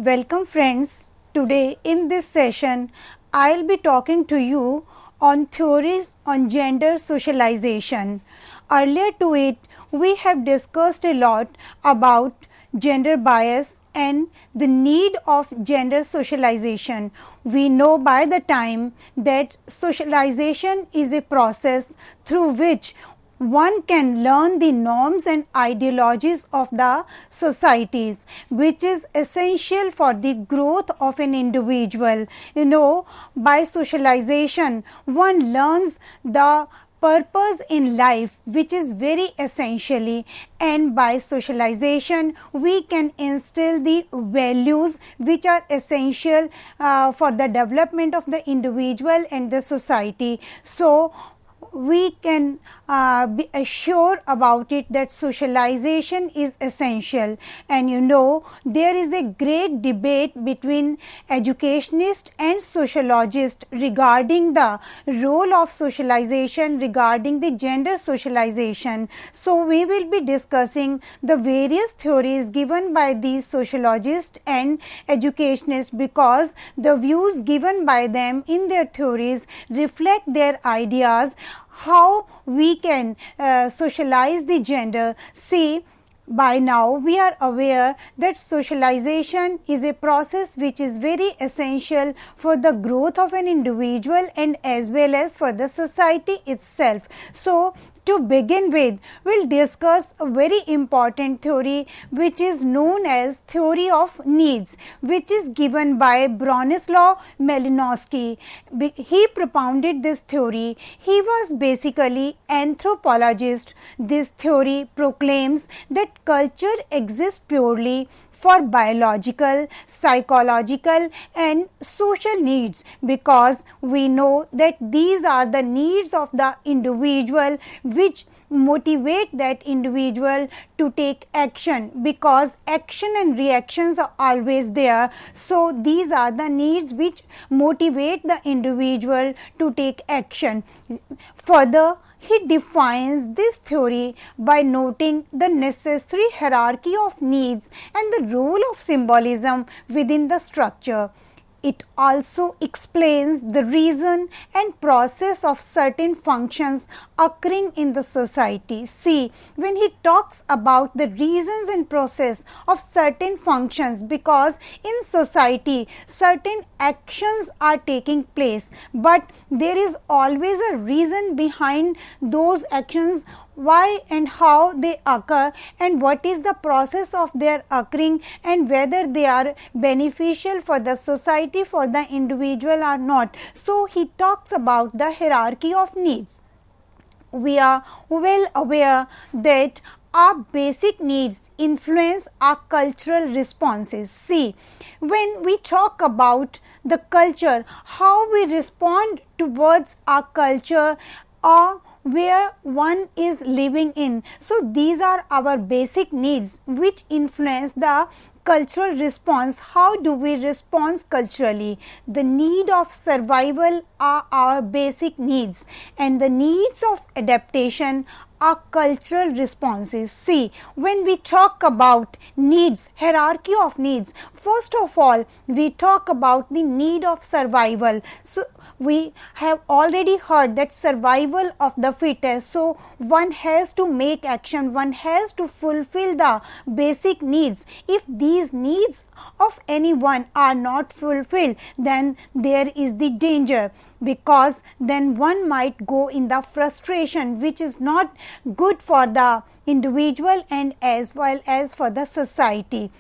Welcome friends. Today in this session, I'll be talking to you on theories on gender socialization. Earlier to it, we have discussed a lot about gender bias and the need of gender socialization. We know by the time that socialization is a process through which one can learn the norms and ideologies of the societies, which is essential for the growth of an individual. By socialization, one learns the purpose in life, which is very essentially, and by socialization we can instill the values which are essential for the development of the individual and the society. So we can be assured about it that socialization is essential. And there is a great debate between educationists and sociologists regarding the role of socialization, regarding the gender socialization. So we will be discussing the various theories given by these sociologists and educationists, because the views given by them in their theories reflect their ideas how we can socialize the gender. See, by now we are aware that socialization is a process which is very essential for the growth of an individual and as well as for the society itself. So to begin with, we'll discuss a very important theory which is known as theory of needs, which is given by Bronislaw Malinowski. He propounded this theory. He was basically anthropologist. This theory proclaims that culture exists purely for biological, psychological and social needs, because we know that these are the needs of the individual which motivate that individual to take action, because action and reactions are always there. So these are the needs which motivate the individual to take action. Further, he defines this theory by noting the necessary hierarchy of needs and the role of symbolism within the structure. It also explains the reason and process of certain functions occurring in the society. See, when he talks about the reasons and process of certain functions, because in society certain actions are taking place, but there is always a reason behind those actions, why and how they occur and what is the process of their occurring and whether they are beneficial for the society, for the individual or not. So he talks about the hierarchy of needs. We are well aware that our basic needs influence our cultural responses. See, when we talk about the culture, how we respond towards our culture or where one is living in. So these are our basic needs which influence the cultural response. How do we respond culturally? The need of survival are our basic needs, and the needs of adaptation are cultural responses. See, when we talk about needs, hierarchy of needs, first of all we talk about the need of survival. So we have already heard that survival of the fittest. So one has to make action, one has to fulfill the basic needs. If these needs of anyone are not fulfilled, then there is the danger, because then one might go in the frustration, which is not good for the individual and as well as for the society.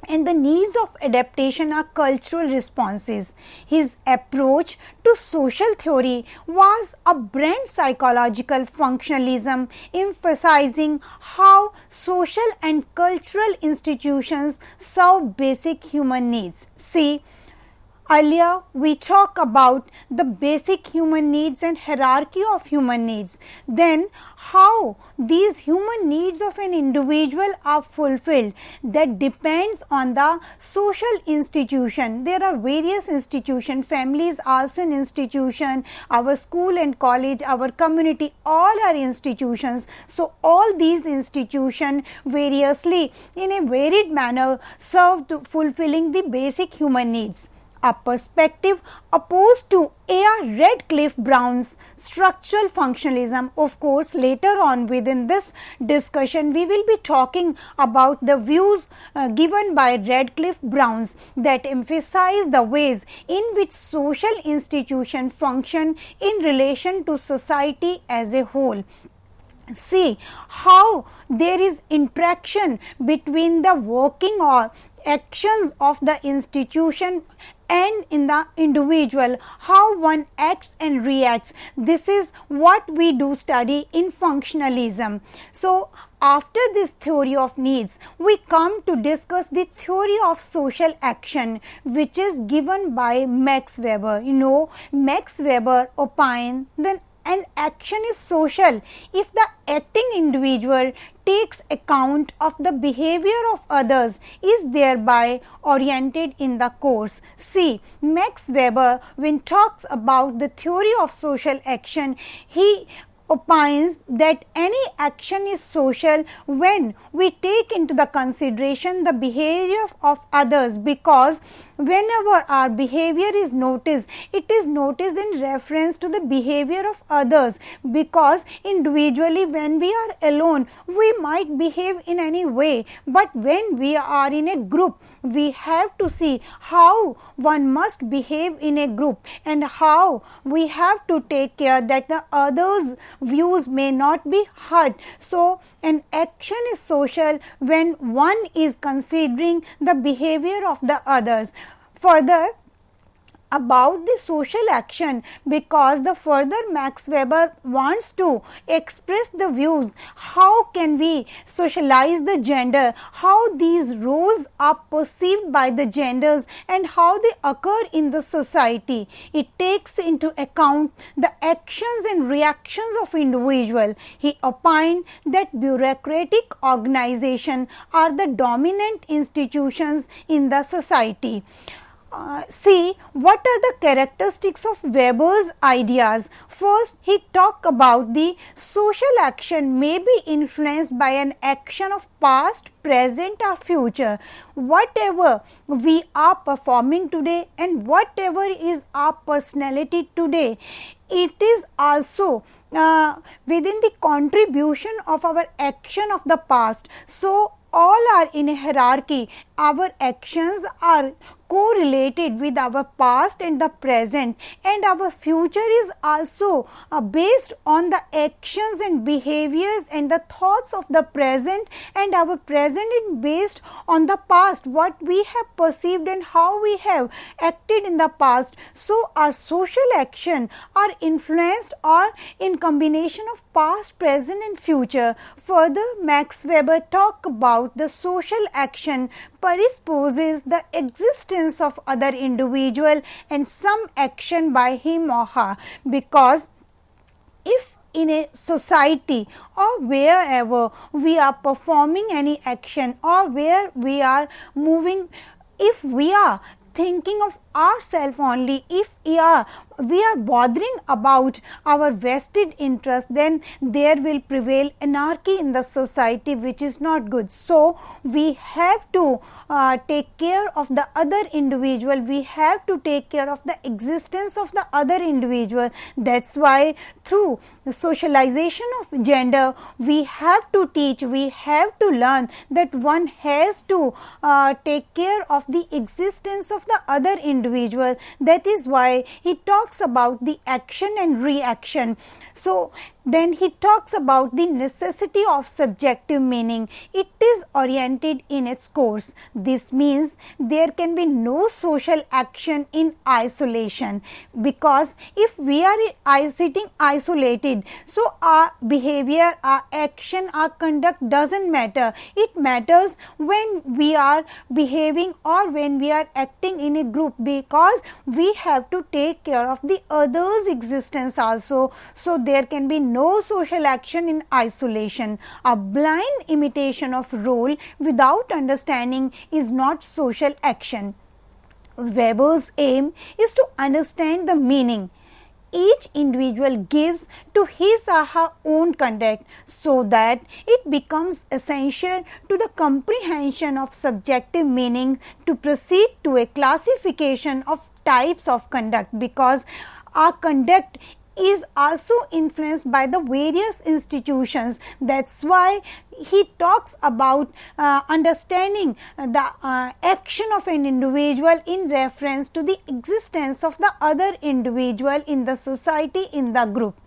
And the needs of adaptation are cultural responses. His approach to social theory was a brand psychological functionalism, emphasizing how social and cultural institutions serve basic human needs. See, Earlier, we talked about the basic human needs and hierarchy of human needs. Then, how these human needs of an individual are fulfilled, that depends on the social institution. There are various institutions, families also an institution, our school and college, our community, all are institutions. So, all these institutions variously in a varied manner serve to fulfilling the basic human needs. A perspective opposed to A.R. Radcliffe Brown's structural functionalism. Of course, later on within this discussion, we will be talking about the views given by Radcliffe Brown's that emphasize the ways in which social institutions function in relation to society as a whole. See how there is interaction between the working or actions of the institution and in the individual, how one acts and reacts. This is what we do study in functionalism. So, after this theory of needs, we come to discuss the theory of social action, which is given by Max Weber. Max Weber opined then an action is social if the acting individual takes account of the behavior of others, is thereby oriented in the course. See, Max Weber, when talks about the theory of social action, he opines that any action is social when we take into the consideration the behavior of others, because whenever our behavior is noticed, it is noticed in reference to the behavior of others, because individually when we are alone we might behave in any way, but when we are in a group we have to see how one must behave in a group and how we have to take care that the others' views may not be hurt. So, an action is social when one is considering the behavior of the others. Further, about the social action, because the further Max Weber wants to express the views how can we socialize the gender, how these roles are perceived by the genders and how they occur in the society. It takes into account the actions and reactions of individual. He opined that bureaucratic organization are the dominant institutions in the society. See what are the characteristics of Weber's ideas. First, he talked about the social action may be influenced by an action of past, present or future. Whatever we are performing today and whatever is our personality today, it is also within the contribution of our action of the past. So, all are in a hierarchy. Our actions are correlated with our past and the present, and our future is also based on the actions and behaviors and the thoughts of the present, and our present is based on the past, what we have perceived and how we have acted in the past. So, our social action are influenced or in combination of past, present and future. Further, Max Weber talked about the social action presupposes the existence of other individual and some action by him or her, because if in a society or wherever we are performing any action or where we are moving, if we are thinking of ourselves only, if we are bothering about our vested interest, then there will prevail anarchy in the society, which is not good. So, we have to take care of the other individual, we have to take care of the existence of the other individual. That's why through the socialization of gender, we have to teach, we have to learn that one has to take care of the existence of the other individual. That is why he talks about the action and reaction. So, then he talks about the necessity of subjective meaning. It is oriented in its course. This means there can be no social action in isolation, because if we are sitting isolated, so our behavior, our action, our conduct doesn't matter. It matters when we are behaving or when we are acting in a group, because we have to take care of the others' existence also. So there can be no social action in isolation. A blind imitation of role without understanding is not social action. Weber's aim is to understand the meaning each individual gives to his or her own conduct so that it becomes essential to the comprehension of subjective meaning to proceed to a classification of types of conduct, because our conduct is also influenced by the various institutions. That's why he talks about understanding the action of an individual in reference to the existence of the other individual in the society, in the group.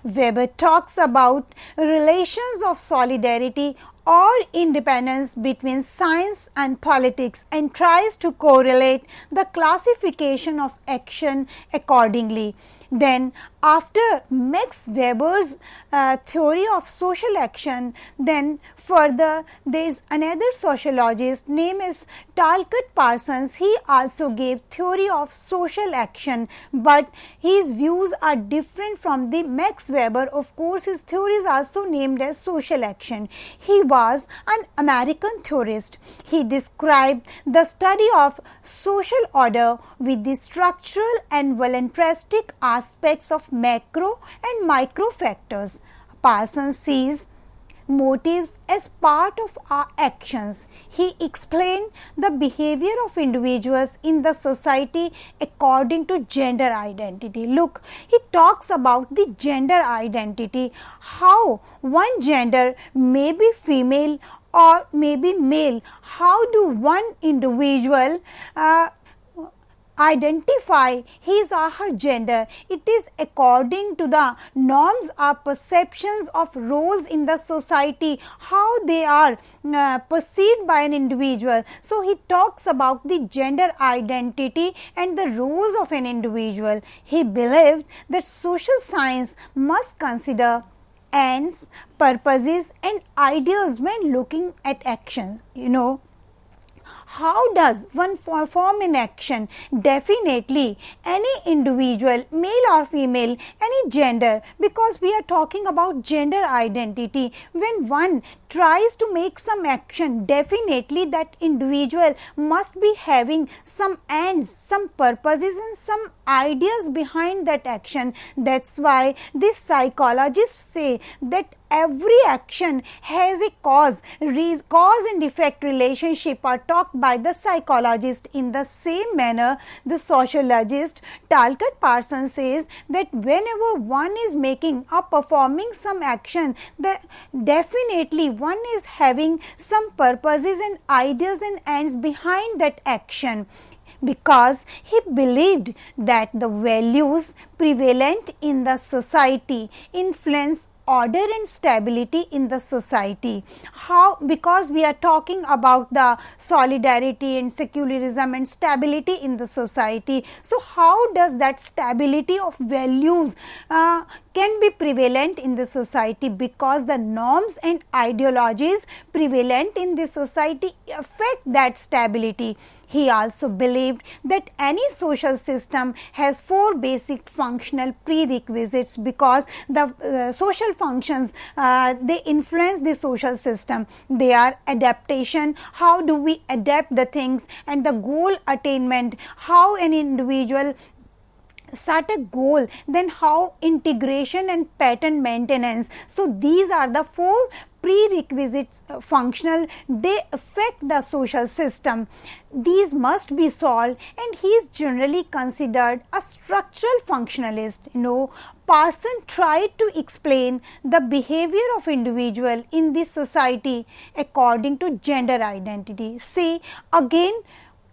Weber talks about relations of solidarity or independence between science and politics and tries to correlate the classification of action accordingly. Then after Max Weber's theory of social action, then further there is another sociologist named as Talcott Parsons. He also gave theory of social action, but his views are different from the Max Weber. Of course, his theory is also named as social action. He was an American theorist. He described the study of social order with the structural and voluntaristic aspects of macro and micro factors. Parsons sees motives as part of our actions. He explained the behavior of individuals in the society according to gender identity. Look, he talks about the gender identity, how one gender may be female or may be male. How do one individual identify his or her gender? It is according to the norms or perceptions of roles in the society, how they are perceived by an individual. So he talks about the gender identity and the roles of an individual. He believed that social science must consider ends, purposes and ideas when looking at actions. How does one perform an action? Definitely any individual, male or female, any gender, because we are talking about gender identity. When one tries to make some action, definitely that individual must be having some ends, some purposes and some ideas behind that action. That's why these psychologists say that every action has a cause and effect relationship are talked by the psychologist. In the same manner, the sociologist Talcott Parsons says that whenever one is making or performing some action, definitely one is having some purposes and ideas and ends behind that action, because he believed that the values prevalent in the society influence order and stability in the society. How? Because we are talking about the solidarity and secularism and stability in the society. So how does that stability of values can be prevalent in the society? Because the norms and ideologies prevalent in the society affect that stability. He also believed that any social system has 4 basic functional prerequisites, because the social functions they influence the social system. They are adaptation, how do we adapt the things, and the goal attainment, how an individual set a goal, then how integration and pattern maintenance. So these are the 4 prerequisites functional, they affect the social system. These must be solved, and he is generally considered a structural functionalist. Parsons tried to explain the behavior of individual in this society according to gender identity. See, again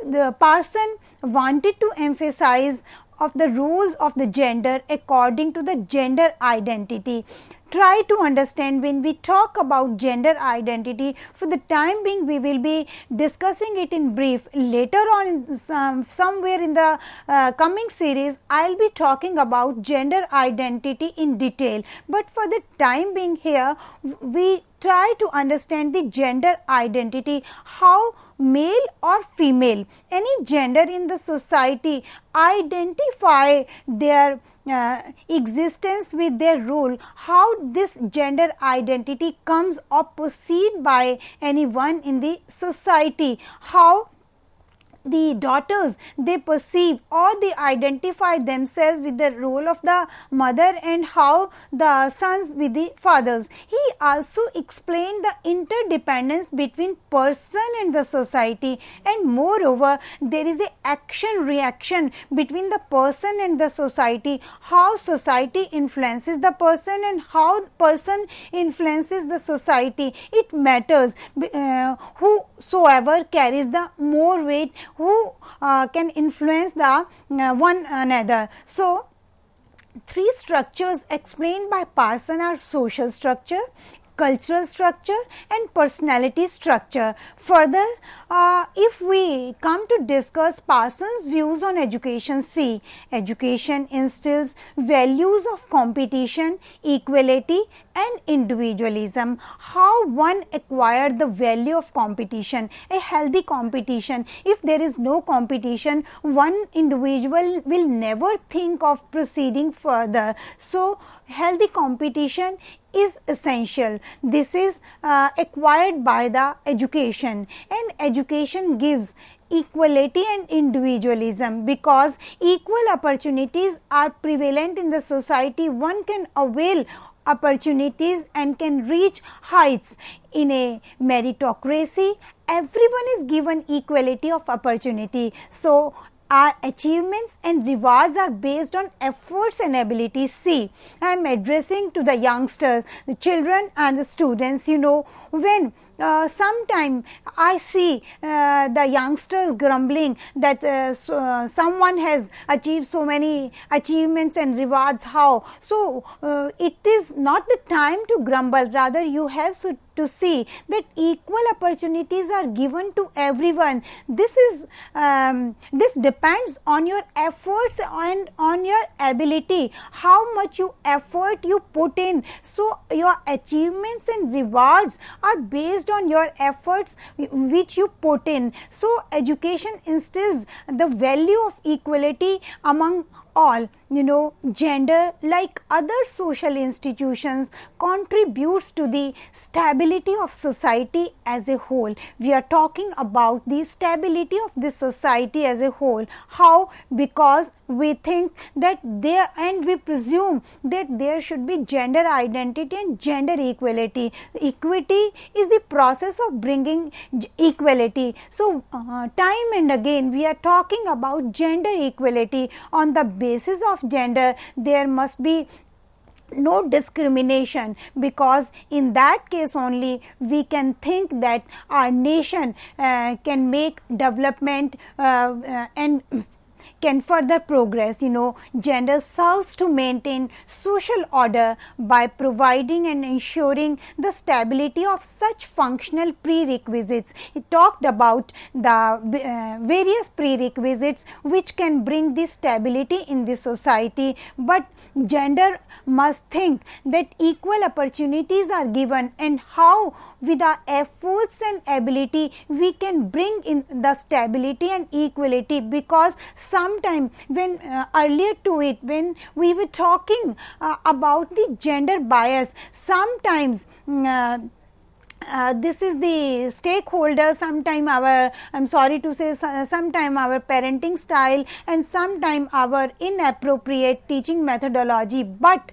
the Parsons wanted to emphasize of the roles of the gender according to the gender identity. Try to understand, when we talk about gender identity, for the time being we will be discussing it in brief. Later on, somewhere in the coming series, I will be talking about gender identity in detail. But for the time being here, we try to understand the gender identity, how male or female, any gender in the society identify their existence with their role, how this gender identity comes or perceived by anyone in the society, how the daughters they perceive or they identify themselves with the role of the mother and how the sons with the fathers. He also explained the interdependence between person and the society, and moreover there is a action reaction between the person and the society, how society influences the person and how person influences the society. It matters whosoever carries the more weight, who can influence the one another. So, three structures explained by Parson are social structure, cultural structure and personality structure. Further, if we come to discuss Parsons' views on education, see, education instills values of competition, equality and individualism. How one acquired the value of competition, a healthy competition. If there is no competition, one individual will never think of proceeding further. So, healthy competition is essential. This is acquired by the education, and education gives equality and individualism. Because equal opportunities are prevalent in the society, one can avail opportunities and can reach heights. In a meritocracy, everyone is given equality of opportunity. So, our achievements and rewards are based on efforts and abilities. See, I am addressing to the youngsters, the children and the students. You know, when sometime I see the youngsters grumbling that someone has achieved so many achievements and rewards, how? So, it is not the time to grumble, rather you have to see that equal opportunities are given to everyone. This is this depends on your efforts and on your ability, how much you effort you put in. So, your achievements and rewards are based on your efforts which you put in. So, education instills the value of equality among all. You know, gender, like other social institutions, contributes to the stability of society as a whole. We are talking about the stability of the society as a whole. How? Because we think that there, and we presume that there should be gender identity and gender equality. Equity is the process of bringing equality. So, time and again we are talking about gender equality. On the basis of gender, there must be no discrimination, because in that case only we can think that our nation can make development and can further progress. You know, gender serves to maintain social order by providing and ensuring the stability of such functional prerequisites. It talked about the various prerequisites which can bring this stability in the society, but gender must think that equal opportunities are given, and how with our efforts and ability we can bring in the stability and equality. Because sometime when earlier to it, when we were talking about the gender bias, sometimes this is the stakeholder, sometime our, I am sorry to say, sometime our parenting style and sometime our inappropriate teaching methodology, but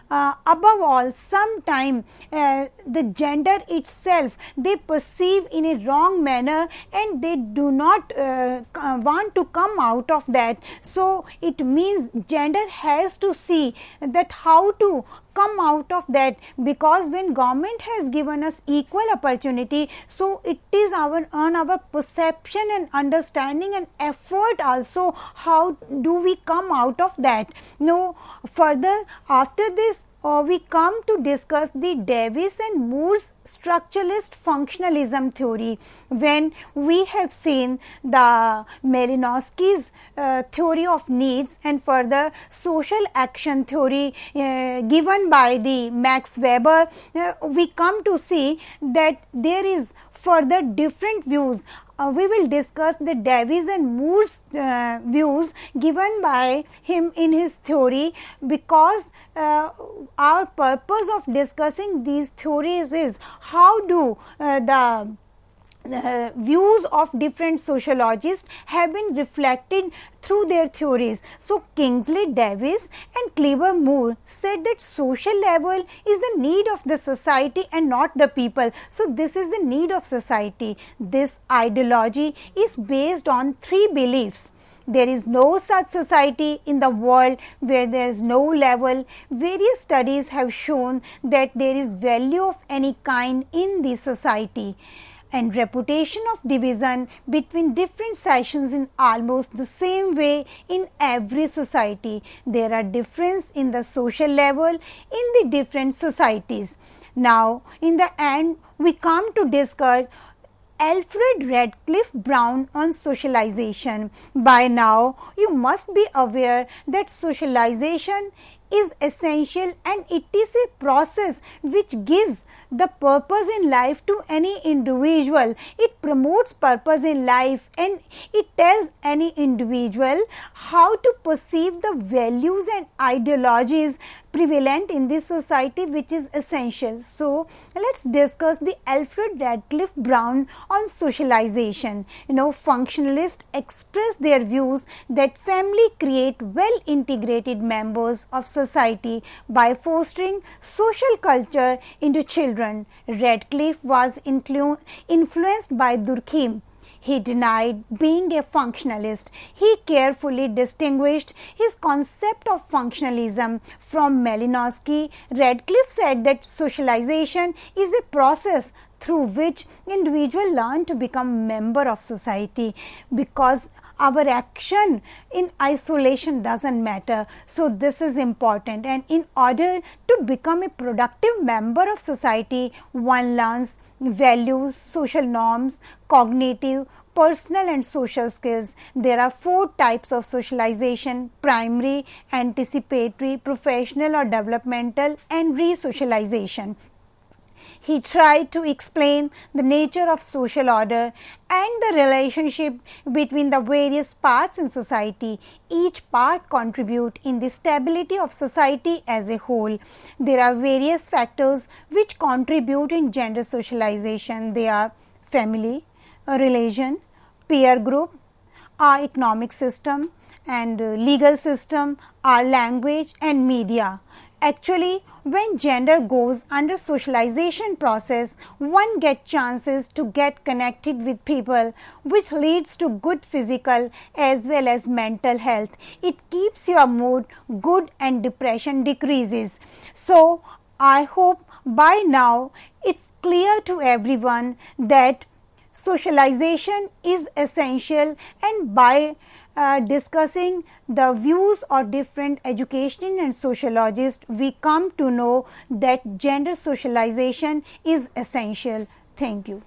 above all, sometime the gender itself they perceive in a wrong manner and they do not want to come out of that. So, it means gender has to see that how to come out of that, because when government has given us equal opportunity, so it is on our perception and understanding and effort also, how do we come out of that. No, further after this we come to discuss the Davis and Moore's structuralist functionalism theory. When we have seen the Malinowski's theory of needs and further social action theory given by the Max Weber, we come to see that there is further different views we will discuss the Davies and Moore's views given by him in his theory, because our purpose of discussing these theories is how do the views of different sociologists have been reflected through their theories. So, Kingsley Davis and Clever Moore said that social level is the need of the society and not the people. So, this is the need of society. This ideology is based on three beliefs. There is no such society in the world where there is no level. Various studies have shown that there is value of any kind in the society, and reputation of division between different sections in almost the same way in every society. There are differences in the social level in the different societies. Now, in the end, we come to discuss Alfred Radcliffe Brown on socialization. By now, you must be aware that socialization is essential and it is a process which gives the purpose in life to any individual. It promotes purpose in life and it tells any individual how to perceive the values and ideologies prevalent in this society, which is essential. So, let's discuss the Alfred Radcliffe Brown on socialization. Functionalists express their views that family create well integrated members of society by fostering social culture into children. Radcliffe was influenced by Durkheim. He denied being a functionalist. He carefully distinguished his concept of functionalism from Malinowski. Radcliffe said that socialization is a process through which individuals learn to become member of society, because our action in isolation doesn't matter. So, this is important, and in order to become a productive member of society, one learns values, social norms, cognitive, personal and social skills. There are 4 types of socialization: primary, anticipatory, professional or developmental, and re-socialization. He tried to explain the nature of social order and the relationship between the various parts in society. Each part contributes in the stability of society as a whole. There are various factors which contribute in gender socialization. They are family, religion, peer group, our economic system and legal system, our language and media. Actually, when gender goes under socialization process, one gets chances to get connected with people, which leads to good physical as well as mental health. It keeps your mood good and depression decreases. So, I hope by now it's clear to everyone that socialization is essential, and by discussing the views of different education and sociologists, we come to know that gender socialization is essential. Thank you.